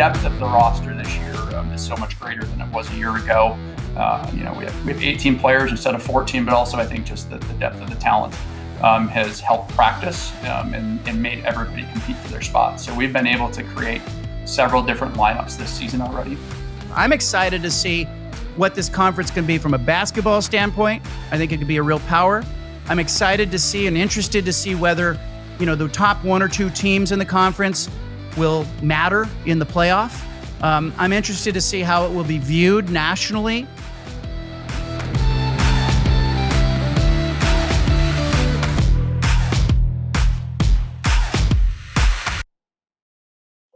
depth of the roster this year is so much greater than it was a year ago. We have 18 players instead of 14, but also I think just the depth of the talent has helped practice and made everybody compete for their spot. So we've been able to create several different lineups this season already. I'm excited to see what this conference can be from a basketball standpoint. I think it could be a real power. I'm excited to see and interested to see whether, the top one or two teams in the conference will matter in the playoff. I'm interested to see how it will be viewed nationally.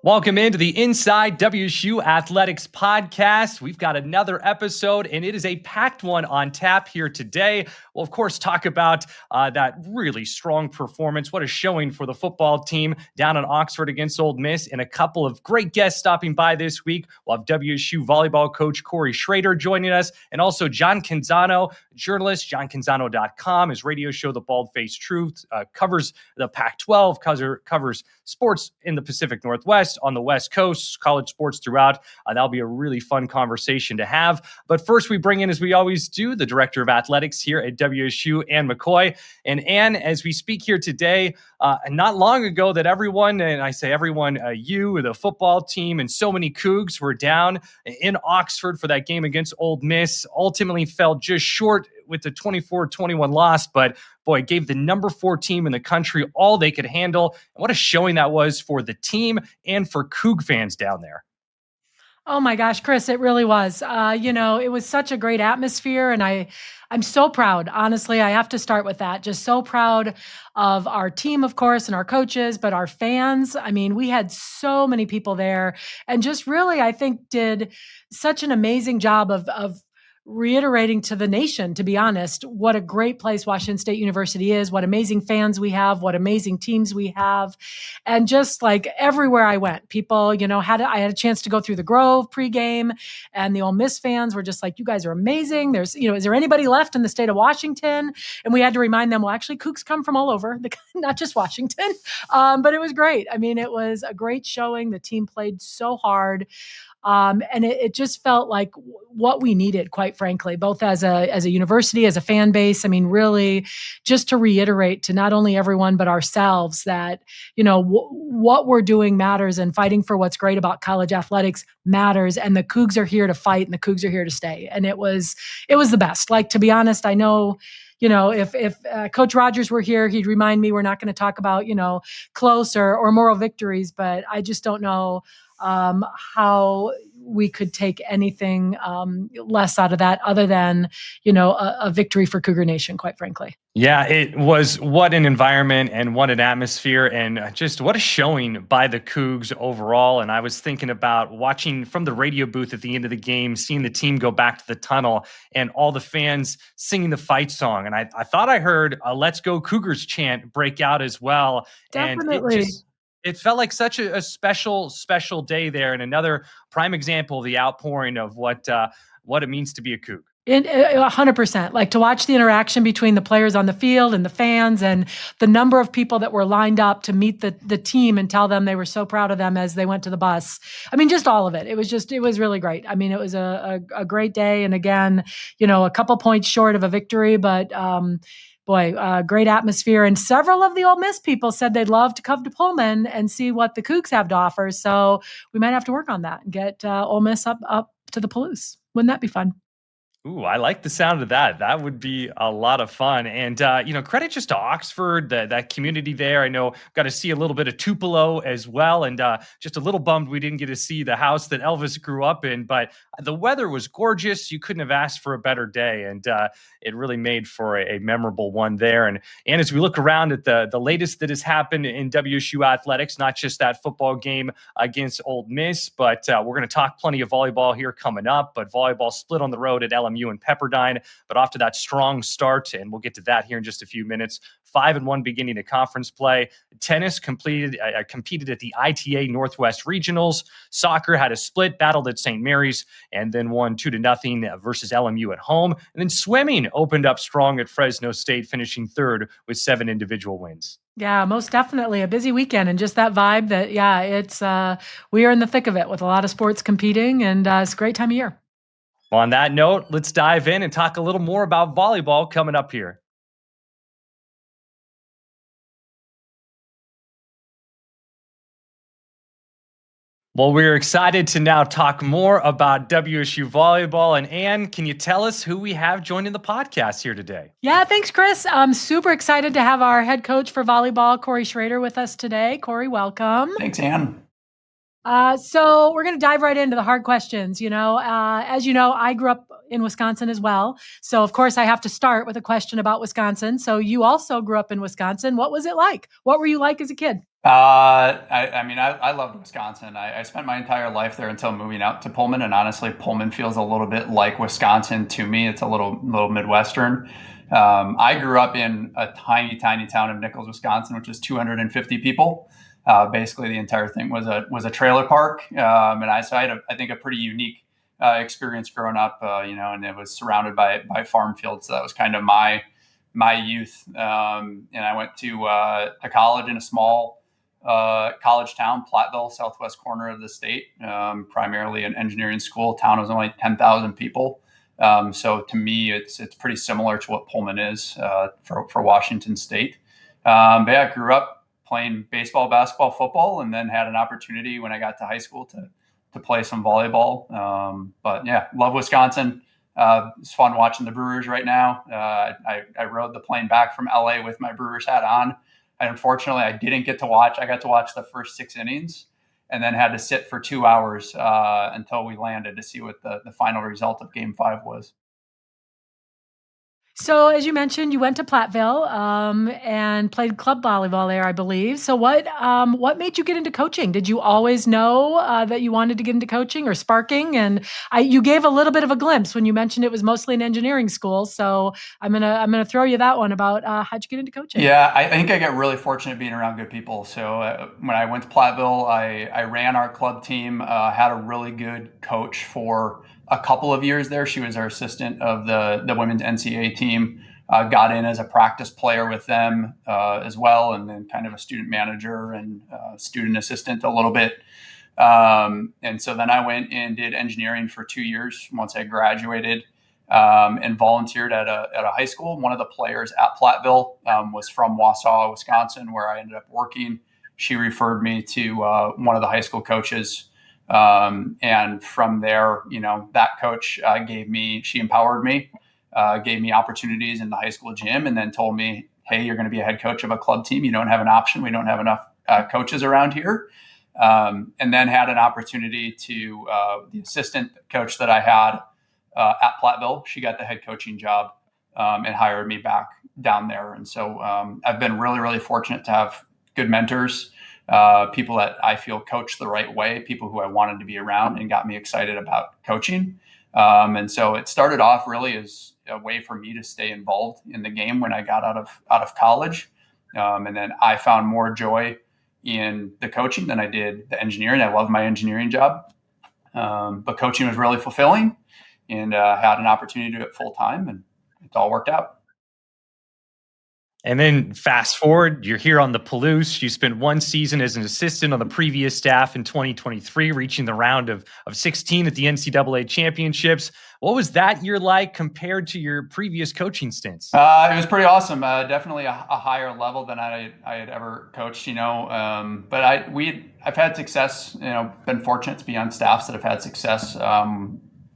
Welcome into the Inside WSU Athletics podcast. We've got another episode, and it is a packed one on tap here today. We'll, of course, talk about that really strong performance. What a showing for the football team down in Oxford against Ole Miss, and a couple of great guests stopping by this week. We'll have WSU volleyball coach Korey Schroeder joining us, and also John Canzano, journalist, johncanzano.com. His radio show, The Bald-Faced Truth, covers the Pac-12, covers sports in the Pacific Northwest, on the West Coast, college sports throughout. That'll be a really fun conversation to have. But first, we bring in, as we always do, the director of athletics here at WSU, Ann McCoy. And Ann, as we speak here today, not long ago that everyone, and I say everyone, you, the football team, and so many Cougs were down in Oxford for that game against Ole Miss, ultimately fell just short with the 24-21 loss, but boy, gave the number 4 team in the country all they could handle. And what a showing that was for the team and for Coug fans down there. Oh my gosh, Chris, it really was. It was such a great atmosphere, and I'm so proud. Honestly, I have to start with that. Just so proud of our team, of course, and our coaches, but our fans. I mean, we had so many people there, and just really, I think, did such an amazing job of reiterating to the nation, to be honest, what a great place Washington State University is, what amazing fans we have, what amazing teams we have. And just like everywhere I went, people, I had a chance to go through the Grove pregame, and the Ole Miss fans were just like, you guys are amazing. There's, is there anybody left in the state of Washington? And we had to remind them, well, actually, Cougs come from all over, not just Washington. But it was great. I mean, it was a great showing. The team played so hard. And it just felt like what we needed, quite frankly, both as a university, as a fan base. I mean, really, just to reiterate to not only everyone but ourselves that what we're doing matters, and fighting for what's great about college athletics matters. And the Cougs are here to fight, and the Cougs are here to stay. And it was the best. Like, to be honest, I know. If Coach Rogers were here, he'd remind me we're not going to talk about close or moral victories, but I just don't know how we could take anything less out of that other than, a victory for Cougar Nation, quite frankly. Yeah, it was what an environment and what an atmosphere, and just what a showing by the Cougs overall. And I was thinking about watching from the radio booth at the end of the game, seeing the team go back to the tunnel and all the fans singing the fight song. And I thought I heard a "Let's Go Cougars" chant break out as well. Definitely. And it felt like such a special day there, and another prime example of the outpouring of what it means to be a Coug. 100%. Like, to watch the interaction between the players on the field and the fans, and the number of people that were lined up to meet the team and tell them they were so proud of them as they went to the bus. I mean, just all of it. It was really great. I mean, it was a great day. And again, a couple points short of a victory, but great atmosphere. And several of the Ole Miss people said they'd love to come to Pullman and see what the Cougs have to offer. So we might have to work on that and get Ole Miss up to the Palouse. Wouldn't that be fun? Ooh, I like the sound of that. That would be a lot of fun. And, credit just to Oxford, that community there. I know got to see a little bit of Tupelo as well. And just a little bummed we didn't get to see the house that Elvis grew up in. But the weather was gorgeous. You couldn't have asked for a better day. And it really made for a memorable one there. And as we look around at the latest that has happened in WSU athletics, not just that football game against Ole Miss, but we're going to talk plenty of volleyball here coming up. But volleyball split on the road at LMU LMU and Pepperdine. But off to that strong start, and we'll get to that here in just a few minutes. 5-1 beginning of conference play. Tennis competed at the ITA Northwest Regionals. Soccer had a split, battled at St. Mary's, and then won 2-0 versus LMU at home. And then swimming opened up strong at Fresno State, finishing third with 7 individual wins. Yeah, most definitely a busy weekend, and just that vibe that, it's we are in the thick of it with a lot of sports competing, and it's a great time of year. Well, on that note, let's dive in and talk a little more about volleyball coming up here. Well, we're excited to now talk more about WSU volleyball. And Ann, can you tell us who we have joining the podcast here today? Yeah, thanks, Chris. I'm super excited to have our head coach for volleyball, Korey Schroeder, with us today. Korey, welcome. Thanks, Ann. So we're going to dive right into the hard questions. As you know, I grew up in Wisconsin as well. So, of course, I have to start with a question about Wisconsin. So you also grew up in Wisconsin. What was it like? What were you like as a kid? I loved Wisconsin. I spent my entire life there until moving out to Pullman. And honestly, Pullman feels a little bit like Wisconsin to me. It's a little Midwestern. I grew up in a tiny town of Nichols, Wisconsin, which is 250 people. Basically, the entire thing was a trailer park, and I had a pretty unique experience growing up. And it was surrounded by farm fields. So that was kind of my youth. And I went to college in a small college town, Platteville, southwest corner of the state. Primarily an engineering school. Town was only 10,000 people. So to me, it's pretty similar to what Pullman is for Washington State. But I grew up playing baseball, basketball, football, and then had an opportunity when I got to high school to play some volleyball. Love Wisconsin. It's fun watching the Brewers right now. I rode the plane back from LA with my Brewers hat on. And unfortunately, I didn't get to watch. I got to watch the first 6 innings and then had to sit for 2 hours until we landed to see what the final result of Game 5 was. So, as you mentioned, you went to Platteville and played club volleyball there, I believe. So, what made you get into coaching? Did you always know that you wanted to get into coaching or sparking? And you gave a little bit of a glimpse when you mentioned it was mostly an engineering school. So, I'm gonna throw you that one about how'd you get into coaching? Yeah, I think I got really fortunate being around good people. So when I went to Platteville, I ran our club team. Had a really good coach for a couple of years there. She was our assistant of the women's NCAA team. Got in as a practice player with them as well, and then kind of a student manager and student assistant a little bit. And so then I went and did engineering for 2 years once I graduated, and volunteered at a high school. One of the players at Platteville was from Wausau, Wisconsin, where I ended up working. She referred me to one of the high school coaches. And from there, that coach she empowered me, gave me opportunities in the high school gym, and then told me, hey, you're going to be a head coach of a club team. You don't have an option. We don't have enough coaches around here. And then had an opportunity to the assistant coach that I had at Platteville. She got the head coaching job and hired me back down there. And so I've been really, really fortunate to have good mentors. People that I feel coach the right way, people who I wanted to be around and got me excited about coaching. And so it started off really as a way for me to stay involved in the game when I got out of college. And then I found more joy in the coaching than I did the engineering. I love my engineering job, but coaching was really fulfilling, and had an opportunity to do it full time, and it's all worked out. And then fast forward, you're here on the Palouse. You spent 1 season as an assistant on the previous staff in 2023, reaching the round of 16 at the NCAA championships. What was that year like compared to your previous coaching stints? It was pretty awesome. Definitely a higher level than I had ever coached, but I've had success, been fortunate to be on staffs that have had success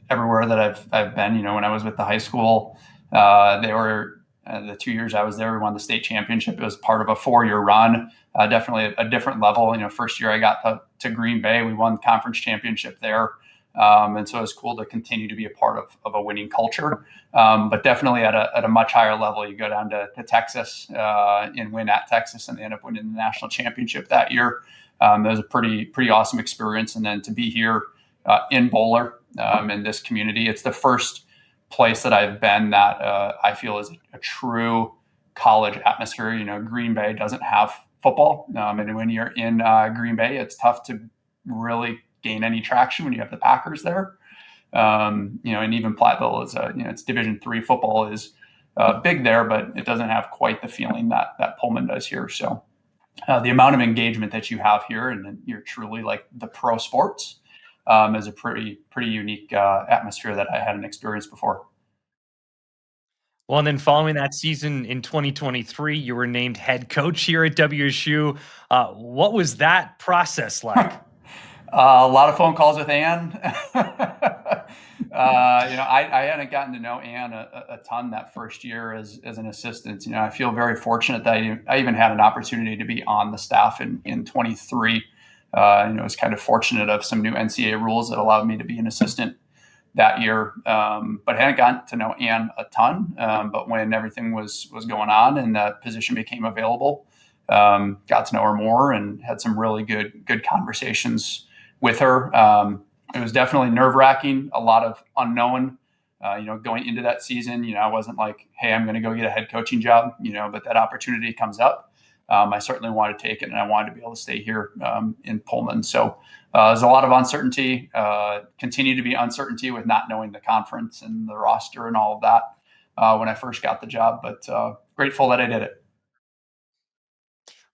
everywhere that I've been. When I was with the high school, they were the 2 years I was there, we won the state championship. It was part of a 4-year run, definitely a different level. First year I got to Green Bay, we won the conference championship there. And so it was cool to continue to be a part of a winning culture. But definitely at a much higher level, you go down to Texas and win at Texas, and they end up winning the national championship that year. It was a pretty awesome experience. And then to be here in Bowler, in this community, it's the first place that I've been that I feel is a true college atmosphere. Green Bay doesn't have football, and when you're in Green Bay, it's tough to really gain any traction when you have the Packers there. And even Platteville is it's Division III football is big there, but it doesn't have quite the feeling that Pullman does here. So the amount of engagement that you have here, and you're truly like the pro sports, is a pretty unique atmosphere that I hadn't experienced before. Well, and then following that season in 2023, you were named head coach here at WSU. What was that process like? A lot of phone calls with Ann. I hadn't gotten to know Ann a ton that first year as an assistant. I feel very fortunate that I even had an opportunity to be on the staff in 23. I was kind of fortunate of some new NCAA rules that allowed me to be an assistant that year, but I hadn't gotten to know Ann a ton. But when everything was going on and that position became available, got to know her more and had some really good conversations with her. It was definitely nerve-wracking, a lot of unknown, going into that season. I wasn't like, hey, I'm going to go get a head coaching job, but that opportunity comes up. I certainly wanted to take it, and I wanted to be able to stay here in Pullman. So there's a lot of uncertainty, continue to be uncertainty with not knowing the conference and the roster and all of that when I first got the job, but grateful that I did it.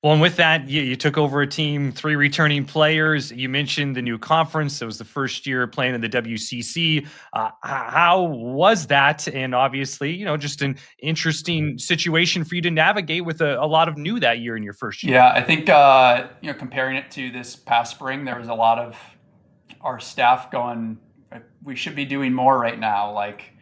Well, and with that, you took over a team, 3 returning players. You mentioned the new conference. It was the first year playing in the WCC. How was that? And obviously, just an interesting situation for you to navigate with a lot of new that year in your first year. Yeah, I think, comparing it to this past spring, there was a lot of our staff going, we should be doing more right now. Like,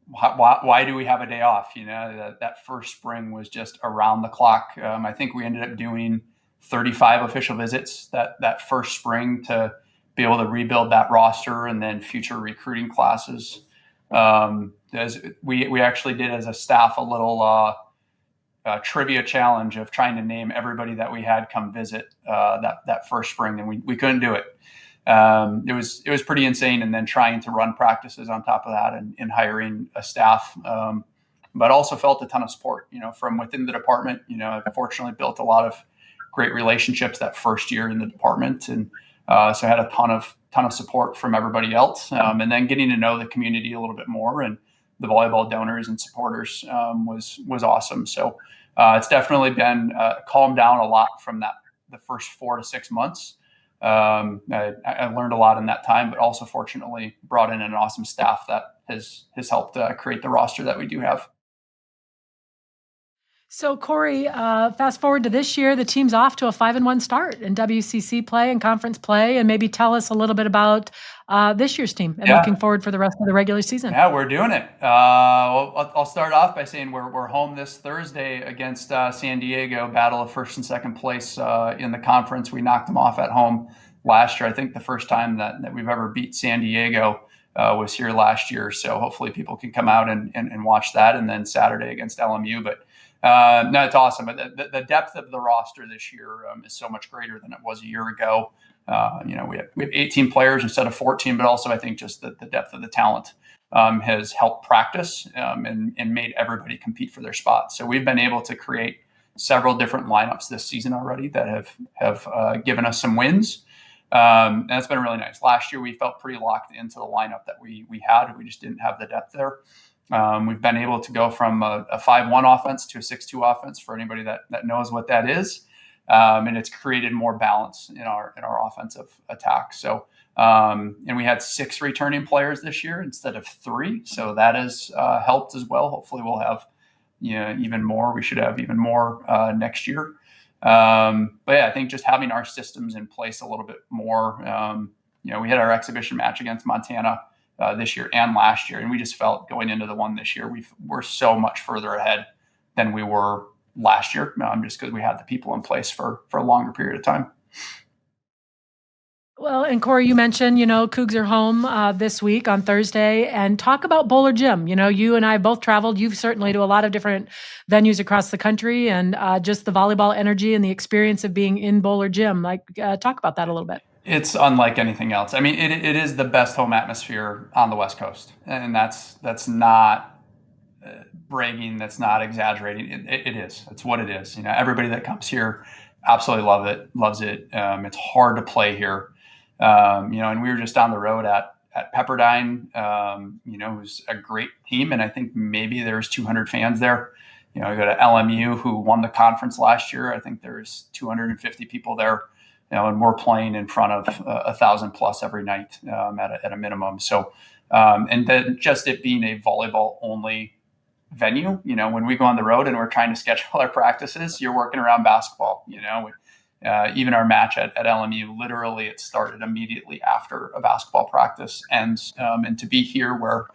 why do we have a day off? That first spring was just around the clock. I think we ended up doing 35 official visits that first spring to be able to rebuild that roster and then future recruiting classes. As we actually did as a staff a little trivia challenge of trying to name everybody that we had come visit that first spring, and we couldn't do it. It was pretty insane, and then trying to run practices on top of that and hiring a staff, but also felt a ton of support, from within the department. I fortunately built a lot of great relationships that first year in the department. And so I had a ton of support from everybody else. And then getting to know the community a little bit more and the volleyball donors and supporters was awesome. So it's definitely been calmed down a lot from the first 4 to 6 months. I learned a lot in that time, but also fortunately brought in an awesome staff that has helped create the roster that we do have. So, Korey, fast forward to this year, the team's off to a 5-1 start in WCC play and conference play, and maybe tell us a little bit about this year's team and looking forward for the rest of the regular season. Yeah, we're doing it. Well, I'll start off by saying we're home this Thursday against San Diego, battle of first and second place in the conference. We knocked them off at home last year. I think the first time that we've ever beat San Diego was here last year. So hopefully people can come out and watch that, and then Saturday against LMU. But no, it's awesome. But the depth of the roster this year is so much greater than it was a year ago. We have 18 players instead of 14, but also I think just the depth of the talent has helped practice and made everybody compete for their spot. So we've been able to create several different lineups this season already that have given us some wins. And it's been really nice. Last year, we felt pretty locked into the lineup that we had. We just didn't have the depth there. We've been able to go from a 5-1 offense to a 6-2 offense for anybody that knows what that is. And it's created more balance in our offensive attack. So, and we had 6 returning players this year instead of 3. So that has helped as well. Hopefully we'll have even more. We should have even more next year. But yeah, I think just having our systems in place a little bit more. We had our exhibition match against Montana this year and last year, and we just felt going into the one this year, we're so much further ahead than we were last year, just because we had the people in place for a longer period of time. Well, and Korey, you mentioned, Cougs are home this week on Thursday, and talk about Bowler Gym. You and I both traveled. You've certainly to a lot of different venues across the country, and just the volleyball energy and the experience of being in Bowler Gym. Talk about that a little bit. It's unlike anything else. I mean, it is the best home atmosphere on the West Coast, and that's not bragging. That's not exaggerating. It is. It's what it is. Everybody that comes here absolutely loves it. It's hard to play here. And we were just on the road at Pepperdine. Who's a great team, and I think maybe there's 200 fans there. We go to LMU, who won the conference last year. I think there's 250 people there. And we're playing in front of 1,000 plus every night at a minimum. So, and then just it being a volleyball only venue, when we go on the road and we're trying to schedule our practices, you're working around basketball. Even our match at LMU, literally it started immediately after a basketball practice ends. And to be here where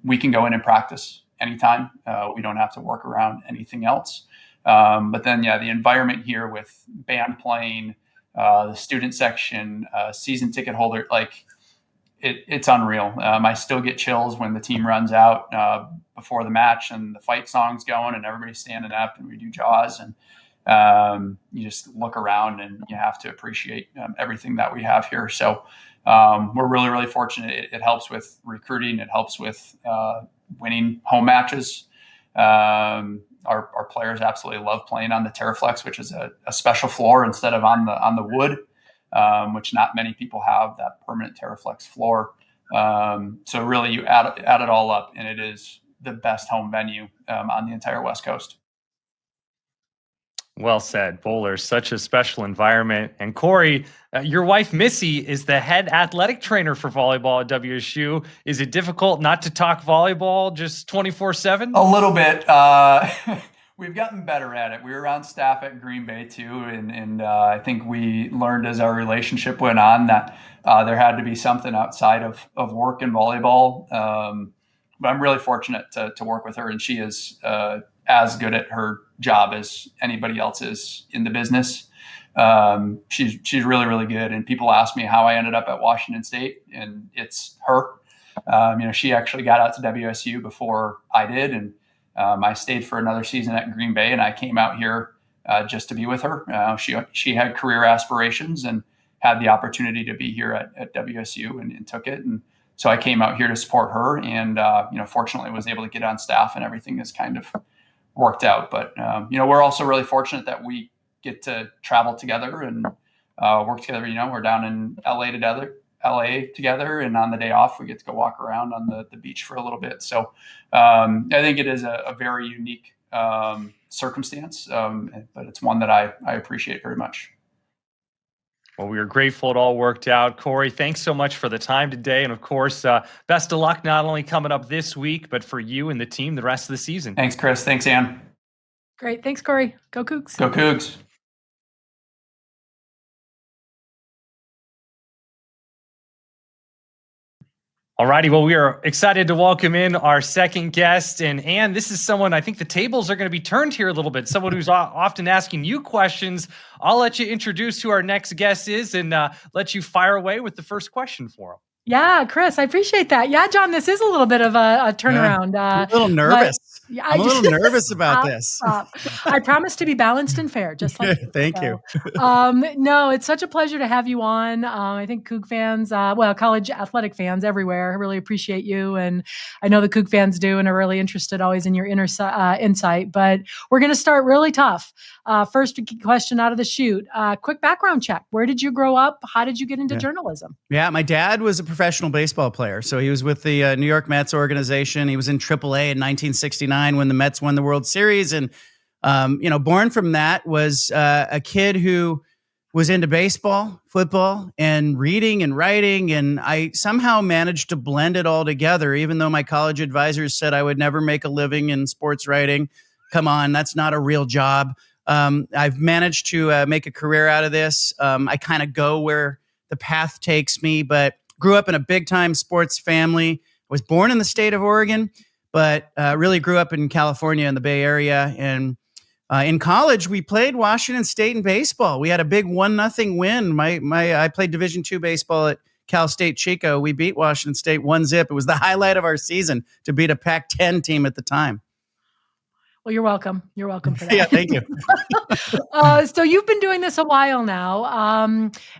we can go in and practice anytime, we don't have to work around anything else. But then, the environment here with band playing, the student section, season ticket holder, it's unreal. I still get chills when the team runs out before the match and the fight song's going and everybody's standing up and we do jaws, and you just look around and you have to appreciate everything that we have here. So we're really, really fortunate. It helps with recruiting. It helps with winning home matches. Our players absolutely love playing on the Terraflex, which is a special floor instead of on the wood, which not many people have, that permanent Terraflex floor. So really, you add it all up, and it is the best home venue on the entire West Coast. Well said, Bowler. Such a special environment. And Korey, your wife Missy is the head athletic trainer for volleyball at WSU. Is it difficult not to talk volleyball just 24/7? A little bit. We've gotten better at it. We were on staff at Green Bay too, and I think we learned as our relationship went on that there had to be something outside of work and volleyball. But I'm really fortunate to work with her, and she is as good at her job as anybody else is in the business. She's really, really good. And people ask me how I ended up at Washington State, and it's her. She actually got out to WSU before I did, and I stayed for another season at Green Bay, and I came out here just to be with her. She had career aspirations and had the opportunity to be here at WSU and took it. And so I came out here to support her, and fortunately was able to get on staff, and everything has kind of worked out. But we're also really fortunate that we get to travel together and work together. We're down in LA together, and on the day off we get to go walk around on the beach for a little bit. So I think it is a very unique circumstance, but it's one that I appreciate very much. Well, we are grateful it all worked out. Korey, thanks so much for the time today. And of course, best of luck not only coming up this week, but for you and the team the rest of the season. Thanks, Chris. Thanks, Ann. Great. Thanks, Korey. Go Cougs. Go Cougs. All righty. Well, we are excited to welcome in our second guest. And Ann, this is someone, I think the tables are going to be turned here a little bit. Someone who's often asking you questions. I'll let you introduce who our next guest is and let you fire away with the first question for him. Yeah, Chris, I appreciate that. Yeah, John, this is a little bit of a turnaround. I'm a little nervous. Yeah, I'm a little nervous about this. I promise to be balanced and fair, just like you. Thank you. No, it's such a pleasure to have you on. I think Coug fans, college athletic fans everywhere, really appreciate you. And I know the Coug fans do and are really interested always in your insight. But we're going to start really tough. First question out of the chute. Quick background check. Where did you grow up? How did you get into journalism? Yeah, my dad was a professional baseball player. So he was with the New York Mets organization. He was in AAA in 1969 when the Mets won the World Series. And, born from that was a kid who was into baseball, football, and reading and writing. And I somehow managed to blend it all together, even though my college advisors said I would never make a living in sports writing. Come on, that's not a real job. I've managed to make a career out of this. I kind of go where the path takes me, but grew up in a big-time sports family. I was born in the state of Oregon, but really grew up in California in the Bay Area. And in college, we played Washington State in baseball. We had a big 1-0 win. I played Division II baseball at Cal State Chico. We beat Washington State 1-0. It was the highlight of our season to beat a Pac-10 team at the time. Well, you're welcome. You're welcome for that. Yeah, thank you. So you've been doing this a while now,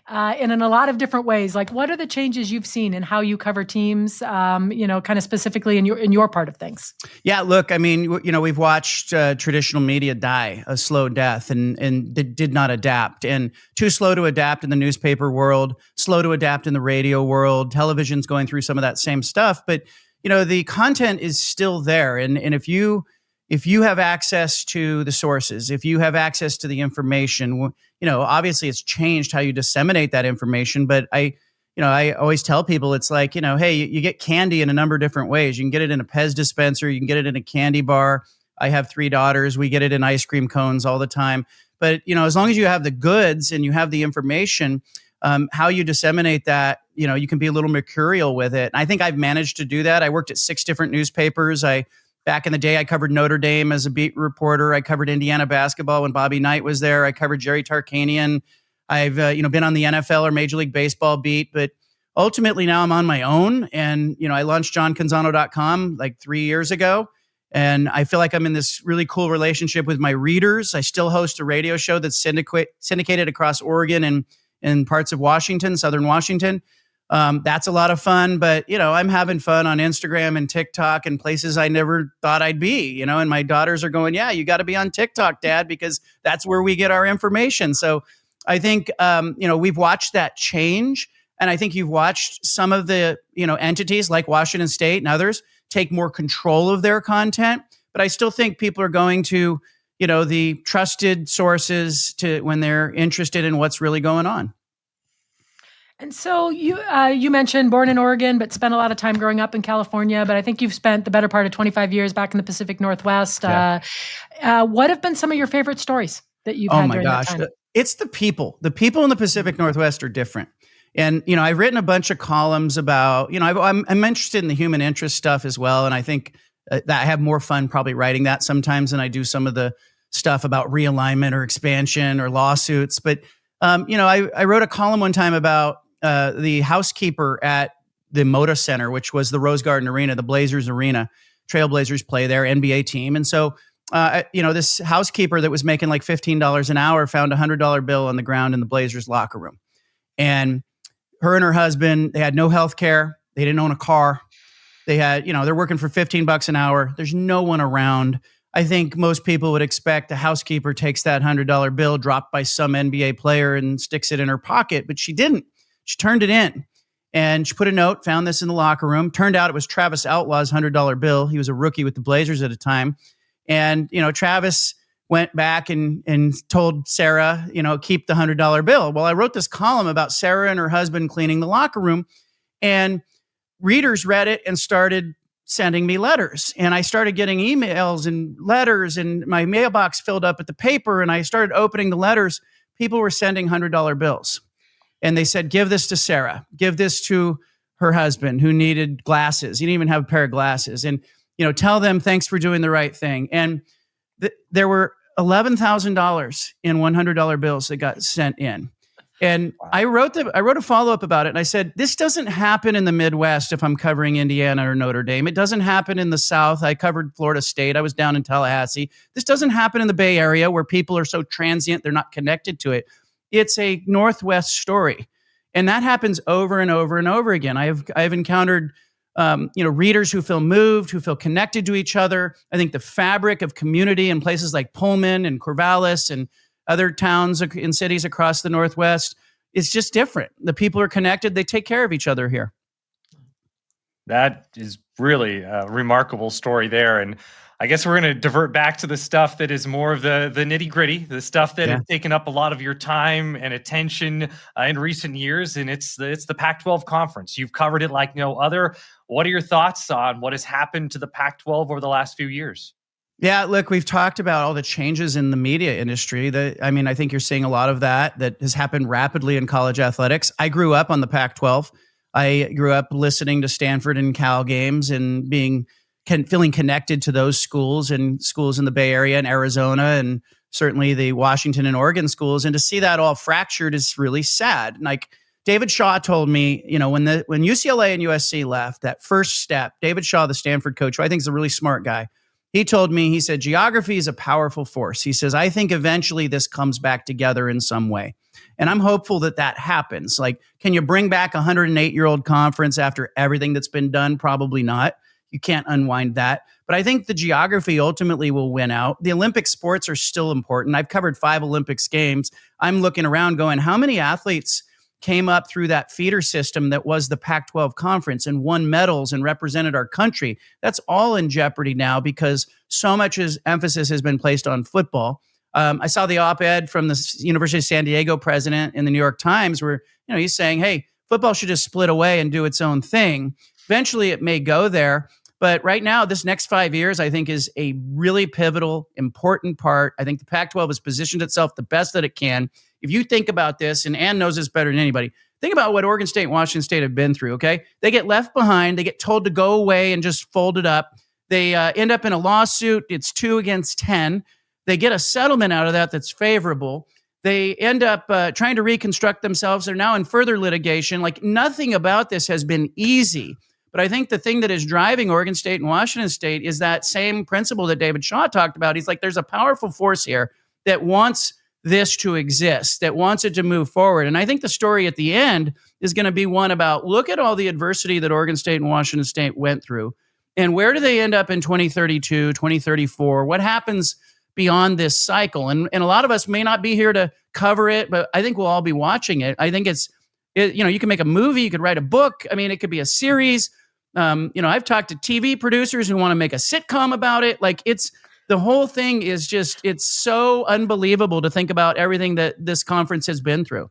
and in a lot of different ways. Like, what are the changes you've seen in how you cover teams? Kind of specifically in your part of things. Yeah, look, I mean, we've watched traditional media die a slow death, and did not adapt, and too slow to adapt in the newspaper world, slow to adapt in the radio world. Television's going through some of that same stuff, but the content is still there, and if you have access to the sources, if you have access to the information, obviously it's changed how you disseminate that information. But I always tell people it's like, hey, you get candy in a number of different ways. You can get it in a Pez dispenser. You can get it in a candy bar. I have 3 daughters. We get it in ice cream cones all the time. But, as long as you have the goods and you have the information, how you disseminate that, you can be a little mercurial with it. And I think I've managed to do that. I worked at 6 different newspapers. Back in the day, I covered Notre Dame as a beat reporter. I covered Indiana basketball when Bobby Knight was there. I covered Jerry Tarkanian. I've been on the NFL or Major League Baseball beat, but ultimately now I'm on my own. And I launched johncanzano.com like 3 years ago, and I feel like I'm in this really cool relationship with my readers. I still host a radio show that's syndicated across Oregon and parts of Washington, Southern Washington. That's a lot of fun, but I'm having fun on Instagram and TikTok and places I never thought I'd be, and my daughters are going, yeah, you got to be on TikTok, Dad, because that's where we get our information. So I think, we've watched that change. And I think you've watched some of the, entities like Washington State and others take more control of their content. But I still think people are going to, the trusted sources when they're interested in what's really going on. And so you mentioned born in Oregon, but spent a lot of time growing up in California. But I think you've spent the better part of 25 years back in the Pacific Northwest. Yeah. What have been some of your favorite stories that you've had during that time? It's the people. The people in the Pacific Northwest are different. And, I've written a bunch of columns about, I'm interested in the human interest stuff as well. And I think that I have more fun probably writing that sometimes than I do some of the stuff about realignment or expansion or lawsuits. But, I wrote a column one time about the housekeeper at the Moda Center, which was the Rose Garden Arena, the Blazers Arena. Trailblazers play there, NBA team. And so, this housekeeper that was making like $15 an hour found a $100 bill on the ground in the Blazers locker room. And her and her husband, they had no health care. They didn't own a car. They had, they're working for $15 an hour. There's no one around. I think most people would expect a housekeeper takes that $100 bill dropped by some NBA player and sticks it in her pocket, but she didn't. She turned it in, and she put a note, found this in the locker room. Turned out it was Travis Outlaw's $100 bill. He was a rookie with the Blazers at the time. And, Travis went back and told Sarah, keep the $100 bill. Well, I wrote this column about Sarah and her husband cleaning the locker room, and readers read it and started sending me letters. And I started getting emails and letters, and my mailbox filled up with the paper, and I started opening the letters. People were sending $100 bills. And they said, give this to Sarah, give this to her husband who needed glasses. He didn't even have a pair of glasses. And, tell them thanks for doing the right thing. And there were $11,000 in $100 bills that got sent in. And wow. I wrote a follow-up about it. And I said, this doesn't happen in the Midwest if I'm covering Indiana or Notre Dame. It doesn't happen in the South. I covered Florida State. I was down in Tallahassee. This doesn't happen in the Bay Area where people are so transient, they're not connected to it. It's a Northwest story. And that happens over and over and over again. I've encountered, readers who feel moved, who feel connected to each other. I think the fabric of community in places like Pullman and Corvallis and other towns and cities across the Northwest is just different. The people are connected. They take care of each other here. That is really a remarkable story there. And I guess we're going to divert back to the stuff that is more of the nitty gritty, the stuff that has taken up a lot of your time and attention in recent years. And it's the Pac-12 conference. You've covered it like no other. What are your thoughts on what has happened to the Pac-12 over the last few years? Yeah, look, we've talked about all the changes in the media industry. I think you're seeing a lot of that has happened rapidly in college athletics. I grew up on the Pac-12. I grew up listening to Stanford and Cal games and feeling connected to those schools and schools in the Bay Area and Arizona and certainly the Washington and Oregon schools. And to see that all fractured is really sad. Like David Shaw told me, when UCLA and USC left, that first step, David Shaw, the Stanford coach, who I think is a really smart guy, He told me, he said, geography is a powerful force. He says, I think eventually this comes back together in some way. And I'm hopeful that that happens. Like, can you bring back a 108-year-old conference after everything that's been done? Probably not. You can't unwind that. But I think the geography ultimately will win out. The Olympic sports are still important. I've covered 5 Olympics games. I'm looking around going, how many athletes came up through that feeder system that was the Pac-12 conference and won medals and represented our country? That's all in jeopardy now because so much emphasis has been placed on football. I saw the op-ed from the University of San Diego president in the New York Times where he's saying, hey, football should just split away and do its own thing. Eventually it may go there. But right now, this next 5 years, I think, is a really pivotal, important part. I think the Pac-12 has positioned itself the best that it can. If you think about this, and Ann knows this better than anybody, think about what Oregon State and Washington State have been through, okay? They get left behind. They get told to go away and just fold it up. They end up in a lawsuit. It's 2 against 10. They get a settlement out of that that's favorable. They end up trying to reconstruct themselves. They're now in further litigation. Like, nothing about this has been easy. But I think the thing that is driving Oregon State and Washington State is that same principle that David Shaw talked about. He's like, there's a powerful force here that wants this to exist, that wants it to move forward. And I think the story at the end is going to be one about, look at all the adversity that Oregon State and Washington State went through. And where do they end up in 2032, 2034? What happens beyond this cycle? And a lot of us may not be here to cover it, but I think we'll all be watching it. I think you can make a movie, you could write a book. I mean, it could be a series. I've talked to TV producers who want to make a sitcom about it. Like, the whole thing is just, it's so unbelievable to think about everything that this conference has been through.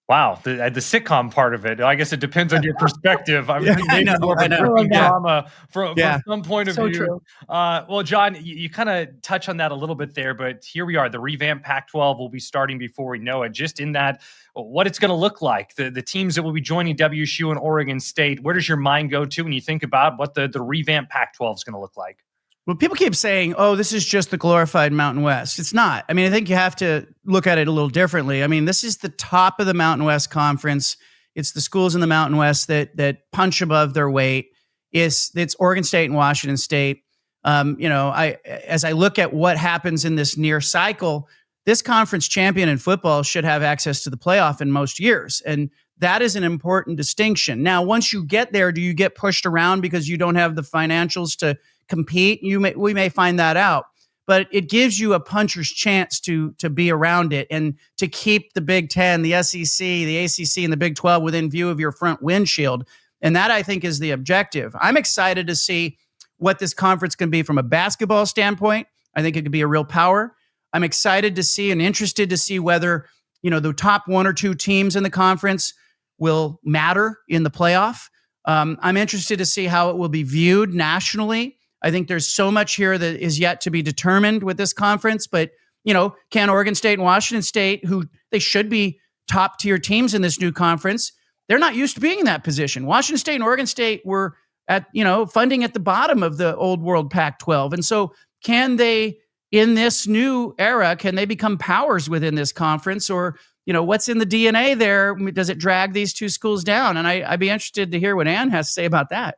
Wow, the sitcom part of it. I guess it depends on your perspective. I mean, maybe more of a drama from some point of view. True. Well, John, you kind of touch on that a little bit there, but here we are. The revamped Pac-12 will be starting before we know it. Just in that, what it's going to look like, the teams that will be joining WSU and Oregon State. Where does your mind go to when you think about what the revamped Pac-12 is going to look like? Well, people keep saying, oh, this is just the glorified Mountain West. It's not. I mean, I think you have to look at it a little differently. I mean, this is the top of the Mountain West Conference. It's the schools in the Mountain West that punch above their weight. It's Oregon State and Washington State. As I look at what happens in this near cycle, this conference champion in football should have access to the playoff in most years. And that is an important distinction. Now, once you get there, do you get pushed around because you don't have the financials to compete? We may find that out, but it gives you a puncher's chance to be around it and to keep the Big Ten, the SEC, the ACC, and the Big 12 within view of your front windshield. And that, I think, is the objective. I'm excited to see what this conference can be from a basketball standpoint. I think it could be a real power. I'm excited to see and interested to see whether, the top 1 or 2 teams in the conference will matter in the playoff. I'm interested to see how it will be viewed nationally. I think there's so much here that is yet to be determined with this conference, but, can Oregon State and Washington State, who they should be top tier teams in this new conference, they're not used to being in that position. Washington State and Oregon State were at, funding at the bottom of the old world Pac-12. And so can they, in this new era, can they become powers within this conference? Or, what's in the DNA there? Does it drag these two schools down? And I'd be interested to hear what Ann has to say about that.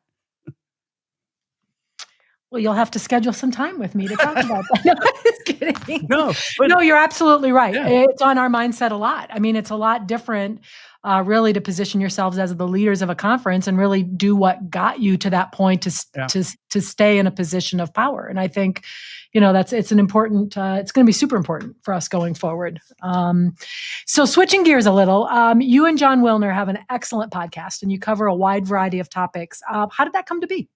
Well, you'll have to schedule some time with me to talk about that. No, I'm just kidding. No, you're absolutely right. Yeah. It's on our mindset a lot. I mean, it's a lot different, really, to position yourselves as the leaders of a conference and really do what got you to that point to stay in a position of power. And I think, it's an important. It's going to be super important for us going forward. So switching gears a little, you and John Wilner have an excellent podcast, and you cover a wide variety of topics. How did that come to be?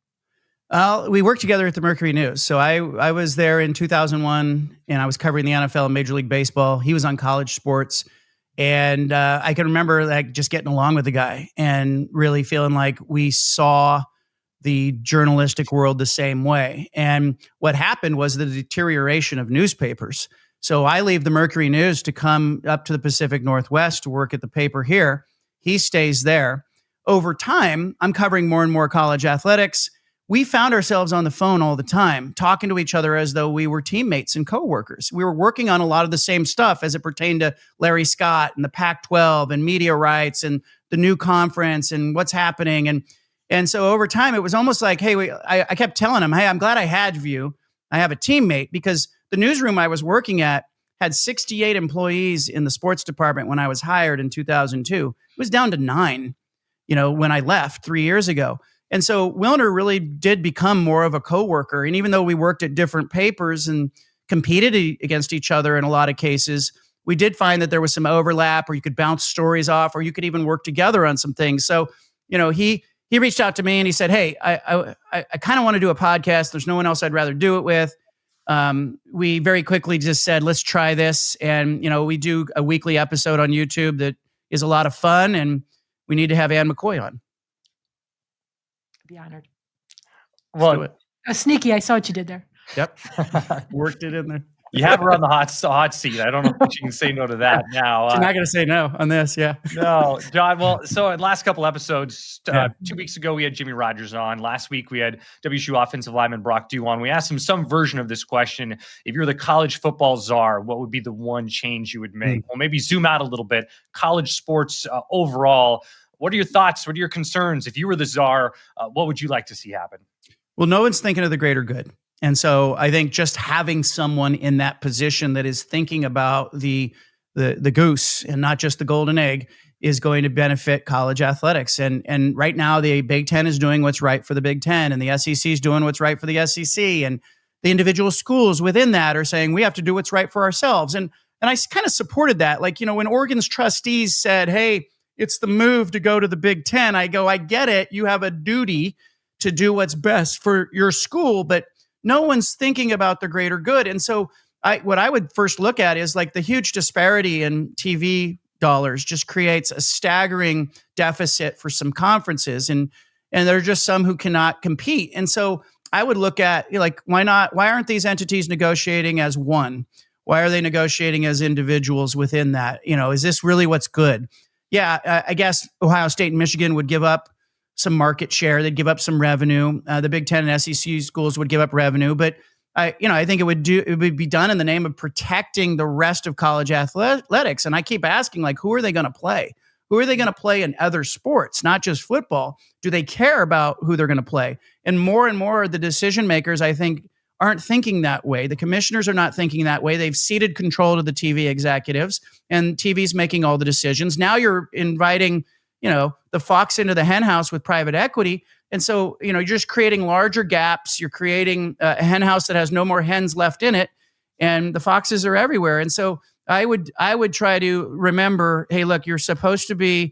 We worked together at the Mercury News. So I was there in 2001, and I was covering the NFL and Major League Baseball. He was on college sports. And I can remember just getting along with the guy and really feeling like we saw the journalistic world the same way. And what happened was the deterioration of newspapers. So I leave the Mercury News to come up to the Pacific Northwest to work at the paper here. He stays there. Over time, I'm covering more and more college athletics. We found ourselves on the phone all the time, talking to each other as though we were teammates and coworkers. We were working on a lot of the same stuff as it pertained to Larry Scott and the Pac-12 and media rights and the new conference and what's happening. And so over time, it was almost like, hey, I kept telling him, hey, I'm glad I had you. I have a teammate, because the newsroom I was working at had 68 employees in the sports department when I was hired in 2002. It was down to 9, when I left 3 years ago. And so Wilner really did become more of a coworker. And even though we worked at different papers and competed against each other in a lot of cases, we did find that there was some overlap, or you could bounce stories off, or you could even work together on some things. So, he reached out to me and he said, hey, I kind of want to do a podcast. There's no one else I'd rather do it with. We very quickly just said, let's try this. And, we do a weekly episode on YouTube that is a lot of fun, and we need to have Ann McCoy on. I'd be honored. Well, sneaky. I saw what you did there. Yep. Worked it in there. You have her on the hot seat. I don't know if you can say no to that now. I'm not going to say no on this. Yeah. No, John. Well, so in the last couple episodes, 2 weeks ago, we had Jimmy Rogers on. Last week, we had WSU offensive lineman Brock Dew on. We asked him some version of this question. If you're the college football czar, what would be the one change you would make? Well, maybe zoom out a little bit. College sports overall, what are your thoughts? What are your concerns? If you were the czar, what would you like to see happen? Well, no one's thinking of the greater good. And so I think just having someone in that position that is thinking about the goose and not just the golden egg is going to benefit college athletics. And right now the Big Ten is doing what's right for the Big Ten, and the SEC is doing what's right for the SEC. And the individual schools within that are saying we have to do what's right for ourselves. And I kind of supported that. Like, when Oregon's trustees said, hey, it's the move to go to the Big Ten, I go, I get it. You have a duty to do what's best for your school, but no one's thinking about the greater good. And so what I would first look at is like the huge disparity in TV dollars just creates a staggering deficit for some conferences. And there are just some who cannot compete. And so I would look at, like, why aren't these entities negotiating as one? Why are they negotiating as individuals within that? Is this really what's good? Yeah, I guess Ohio State and Michigan would give up some market share. They'd give up some revenue. The Big Ten and SEC schools would give up revenue, but I think it would be done in the name of protecting the rest of college athletics. And I keep asking, like, who are they going to play? Who are they going to play in other sports, not just football? Do they care about who they're going to play? And more of the decision makers, I think, aren't thinking that way. The commissioners are not thinking that way. They've ceded control to the TV executives, and TV's making all the decisions. Now you're inviting the fox into the hen house with private equity. And so, you're just creating larger gaps. You're creating a hen house that has no more hens left in it, and the foxes are everywhere. And so I would try to remember, hey, look, you're supposed to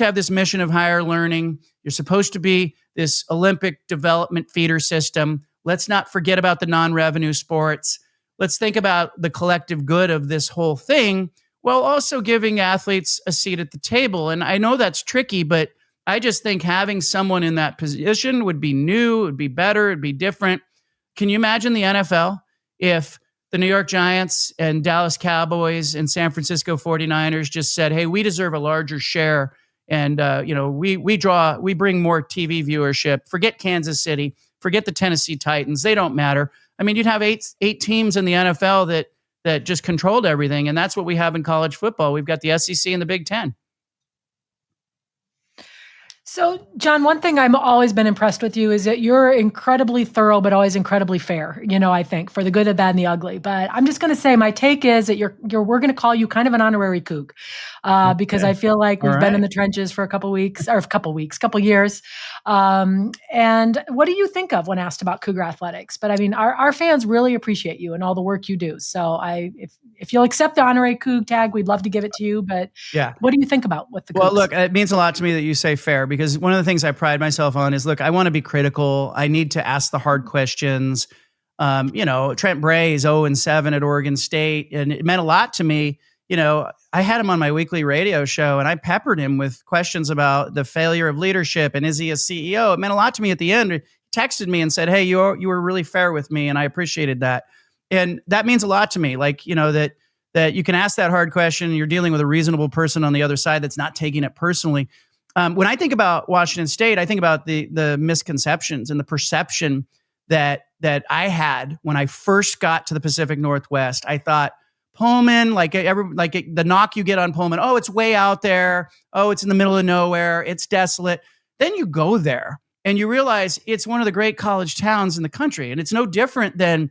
have this mission of higher learning. You're supposed to be this Olympic development feeder system. Let's not forget about the non-revenue sports. Let's think about the collective good of this whole thing, while also giving athletes a seat at the table. And I know that's tricky, but I just think having someone in that position would be new, it would be better, it'd be different. Can you imagine the NFL if the New York Giants and Dallas Cowboys and San Francisco 49ers just said, hey, we deserve a larger share, and we bring more TV viewership. Forget Kansas City, forget the Tennessee Titans, they don't matter. I mean, you'd have eight teams in the NFL that just controlled everything. And that's what we have in college football. We've got the SEC and the Big Ten. So, John, one thing I've always been impressed with you is that you're incredibly thorough, but always incredibly fair, I think, for the good, the bad, and the ugly. But I'm just going to say my take is that we're going to call you kind of an honorary Coug, because I feel like we've been in the trenches for a couple years. And what do you think of when asked about Cougar athletics? But I mean, our fans really appreciate you and all the work you do. So if you'll accept the honorary Coug tag, we'd love to give it to you. But what do you think about what the Cougs? Well, look, it means a lot to me that you say fair, because one of the things I pride myself on is, look, I want to be critical. I need to ask the hard questions. Trent Bray is 0-7 at Oregon State, and it meant a lot to me. I had him on my weekly radio show, and I peppered him with questions about the failure of leadership and is he a CEO? It meant a lot to me at the end. He texted me and said, hey, you were really fair with me, and I appreciated that. And that means a lot to me. Like, that you can ask that hard question, and you're dealing with a reasonable person on the other side that's not taking it personally. When I think about Washington State, I think about the misconceptions and the perception that I had when I first got to the Pacific Northwest. I thought Pullman, the knock you get on Pullman, oh, it's way out there. Oh, it's in the middle of nowhere. It's desolate. Then you go there and you realize it's one of the great college towns in the country. And it's no different than,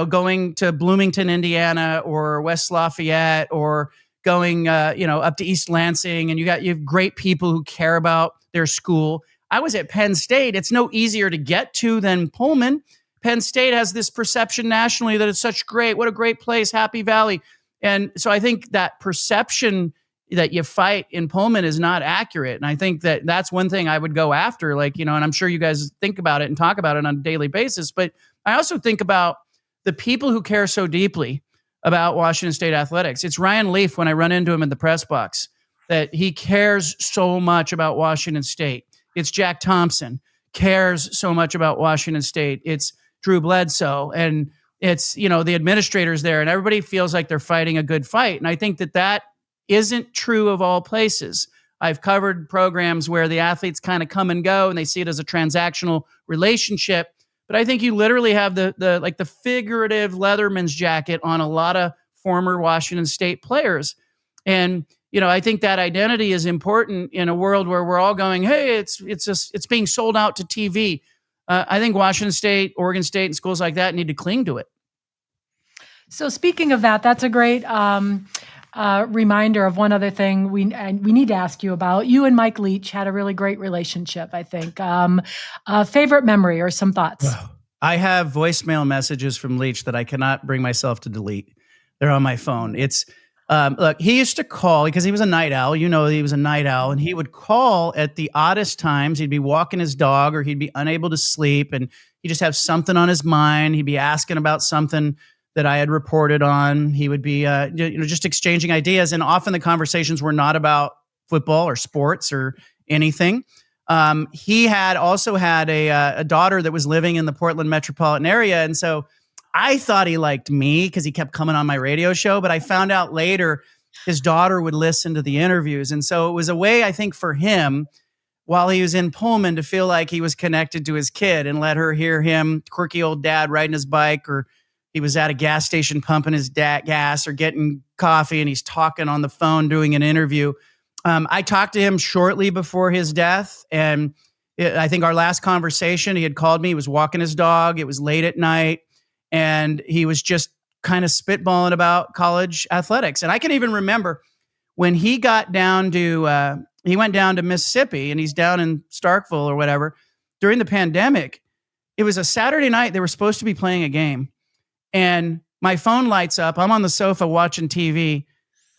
going to Bloomington, Indiana, or West Lafayette, or going, up to East Lansing, and you have great people who care about their school. I was at Penn State. It's no easier to get to than Pullman. Penn State has this perception nationally that it's such great, what a great place, Happy Valley. And so I think that perception that you fight in Pullman is not accurate. And I think that that's one thing I would go after, and I'm sure you guys think about it and talk about it on a daily basis. But I also think about the people who care so deeply about Washington State athletics. It's Ryan Leaf, when I run into him in the press box, that he cares so much about Washington State. It's Jack Thompson, cares so much about Washington State. It's Drew Bledsoe, and it's, the administrators there, and everybody feels like they're fighting a good fight. And I think that isn't true of all places. I've covered programs where the athletes kind of come and go and they see it as a transactional relationship. But I think you literally have the figurative Leatherman's jacket on a lot of former Washington State players. And, I think that identity is important in a world where we're all going, hey, it's being sold out to TV. I think Washington State, Oregon State, and schools like that need to cling to it. So speaking of that, that's a great reminder of one other thing we need to ask you about. You and Mike Leach had a really great relationship, I think. Favorite memory or some thoughts? I have voicemail messages from Leach that I cannot bring myself to delete. They're on my phone. It's look, he used to call because he was a night owl. He was a night owl, and he would call at the oddest times. He'd be walking his dog, or he'd be unable to sleep, and he'd just have something on his mind. He'd be asking about something that I had reported on. He would be, just exchanging ideas. And often the conversations were not about football or sports or anything. He also had a daughter that was living in the Portland metropolitan area. And so I thought he liked me because he kept coming on my radio show, but I found out later his daughter would listen to the interviews. And so it was a way, I think, for him, while he was in Pullman, to feel like he was connected to his kid and let her hear him, quirky old dad, riding his bike, or he was at a gas station pumping his gas or getting coffee, and he's talking on the phone doing an interview. I talked to him shortly before his death, and I think our last conversation, he had called me. He was walking his dog. It was late at night, and he was just kind of spitballing about college athletics. And I can even remember when he got down to he went down to Mississippi, and he's down in Starkville or whatever during the pandemic. It was a Saturday night. They were supposed to be playing a game. And my phone lights up. I'm on the sofa watching TV,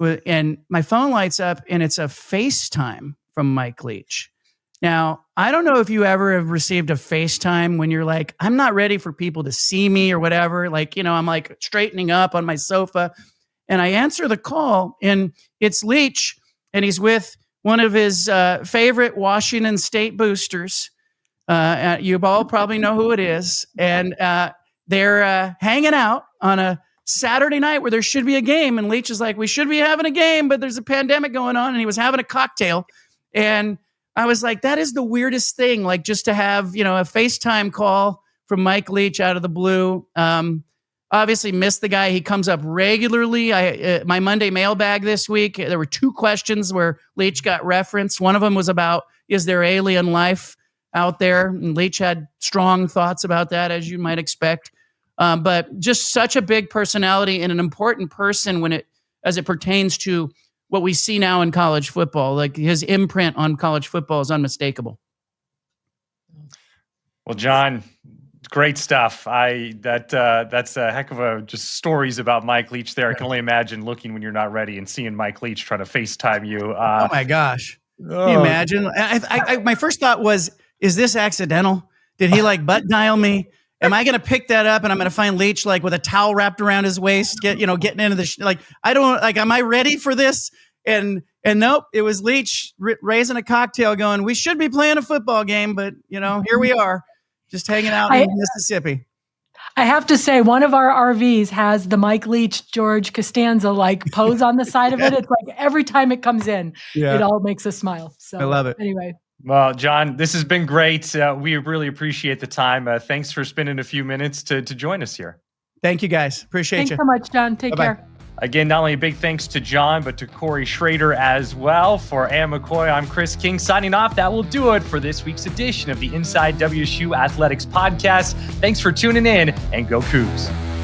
and my phone lights up, and it's a FaceTime from Mike Leach. Now, I don't know if you ever have received a FaceTime when you're like, I'm not ready for people to see me or whatever. I'm like straightening up on my sofa, and I answer the call, and it's Leach, and he's with one of his favorite Washington State boosters. You all probably know who it is. And they're hanging out on a Saturday night where there should be a game. And Leach is like, we should be having a game, but there's a pandemic going on. And he was having a cocktail. And I was like, that is the weirdest thing. Like, just to have, a FaceTime call from Mike Leach out of the blue. Obviously missed the guy. He comes up regularly. My Monday mailbag this week, there were 2 questions where Leach got referenced. One of them was about, is there alien life out there? And Leach had strong thoughts about that, as you might expect. But just such a big personality and an important person as it pertains to what we see now in college football. Like, his imprint on college football is unmistakable. Well, John, great stuff. That's a heck of just stories about Mike Leach there. I can only imagine looking when you're not ready and seeing Mike Leach trying to FaceTime you. Oh my gosh. Can you imagine? My first thought was, is this accidental? Did he butt dial me? Am I going to pick that up and I'm going to find Leach with a towel wrapped around his waist, getting into the am I ready for this? And nope, it was Leach raising a cocktail going, we should be playing a football game, but here we are, just hanging out in Mississippi. I have to say, one of our RVs has the Mike Leach, George Costanza pose on the side of it. It's like every time it comes in, it all makes us smile. So I love it. Anyway. Well, John, this has been great. We really appreciate the time. Thanks for spending a few minutes to join us here. Thank you, guys. Appreciate you. Thanks so much, John. Take Bye-bye. care. Again, not only a big thanks to John, but to Korey Schroeder as well. For Ann McCoy, I'm Chris King signing off. That will do it for this week's edition of the Inside WSU Athletics podcast. Thanks for tuning in, and go Cougs.